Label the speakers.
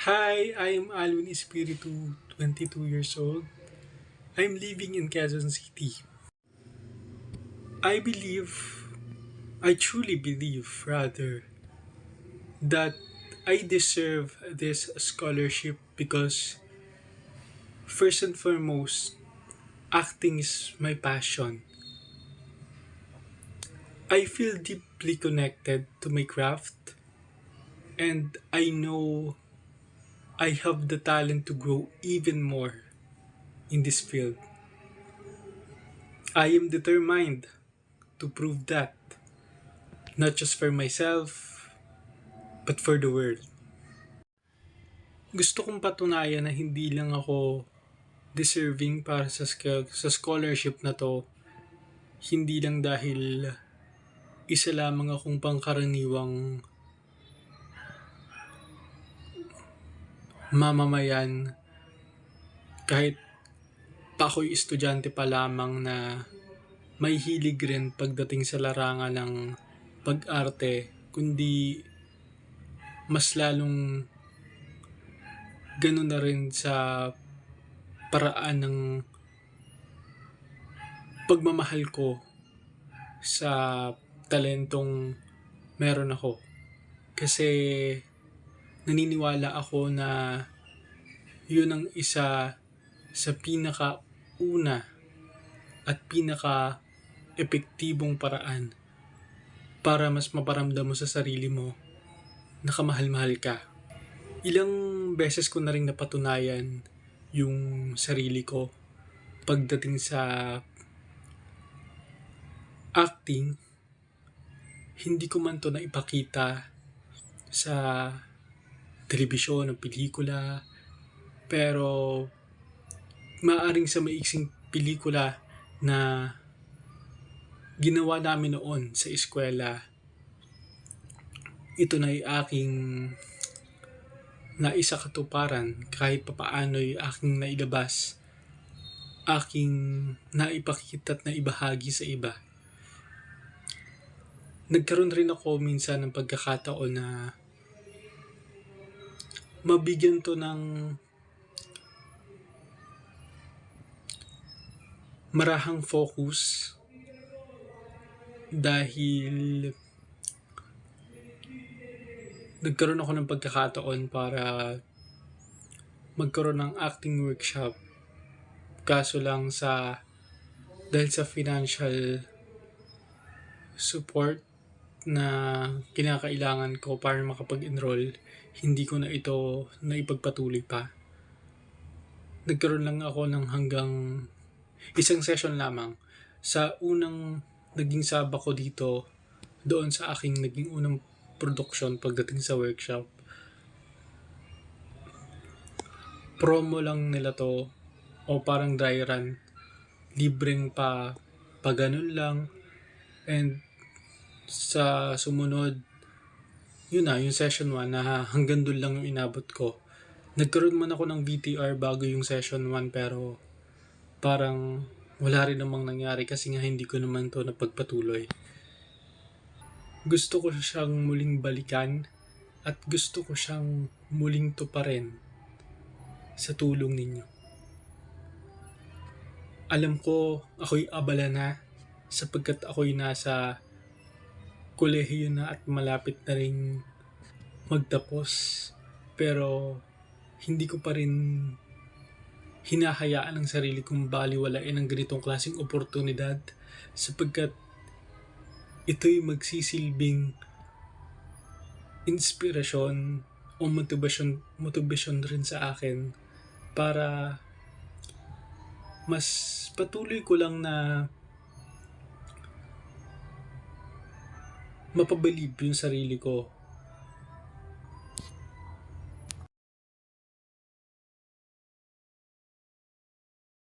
Speaker 1: Hi, I'm Alvin Espiritu, 22 years old. I'm living in Quezon City. I believe, I truly believe, rather, that I deserve this scholarship because, first and foremost, acting is my passion. I feel deeply connected to my craft, and I know I have the talent to grow even more in this field. I am determined to prove that, not just for myself, but for the world. Gusto kong patunayan na hindi lang ako deserving para sa scholarship na to, hindi lang dahil isa lamang akong pangkaraniwang mamamayan kahit pa ako'y estudyante pa lamang na may hilig rin pagdating sa larangan ng pag-arte, kundi mas lalong ganun na rin sa paraan ng pagmamahal ko sa talentong meron ako. Kasi naniniwala ako na yun ang isa sa pinaka-una at pinaka-epektibong paraan para mas maparamdam mo sa sarili mo na kamahal-mahal ka. Ilang beses ko na rin napatunayan yung sarili ko pagdating sa acting. Hindi ko man to na ipakita sa telebisyon o pelikula, pero maaring sa maiksing pelikula na ginawa namin noon sa eskwela, ito na ay aking naisakatuparan kahit papaano'y aking nailabas, aking naipakita at naibahagi sa iba. Nagkaroon rin ako minsan ng pagkakataon na mabigyan to ng marahang focus dahil nagkaroon ako ng pagkakataon para magkaroon ng acting workshop. Kaso lang dahil sa financial support na kinakailangan ko para makapag-enroll, hindi ko na ito naipagpatuloy pa. Nagkaroon lang ako ng hanggang isang session lamang. Sa unang naging saba ko dito, doon sa aking naging unang production pagdating sa workshop, promo lang nila to o parang dry run, libreng pa ganun lang. And sa sumunod, yun na, yung session 1 na hanggang doon lang yung inabot ko. Nagkaroon man ako ng VTR bago yung session 1, pero parang wala rin namang nangyari kasi nga hindi ko naman to napagpatuloy. Gusto ko siyang muling balikan at gusto ko siyang muling tuparin sa tulong ninyo. Alam ko ako'y abala na sapagkat ako'y nasa kolehiyo na at malapit na rin magtapos, pero hindi ko pa rin hinahayaan ang sarili kong baliwalain ng ganitong klaseng oportunidad sapagkat ito'y magsisilbing inspirasyon o motivasyon rin sa akin para mas patuloy ko lang na mapabilib yung sarili ko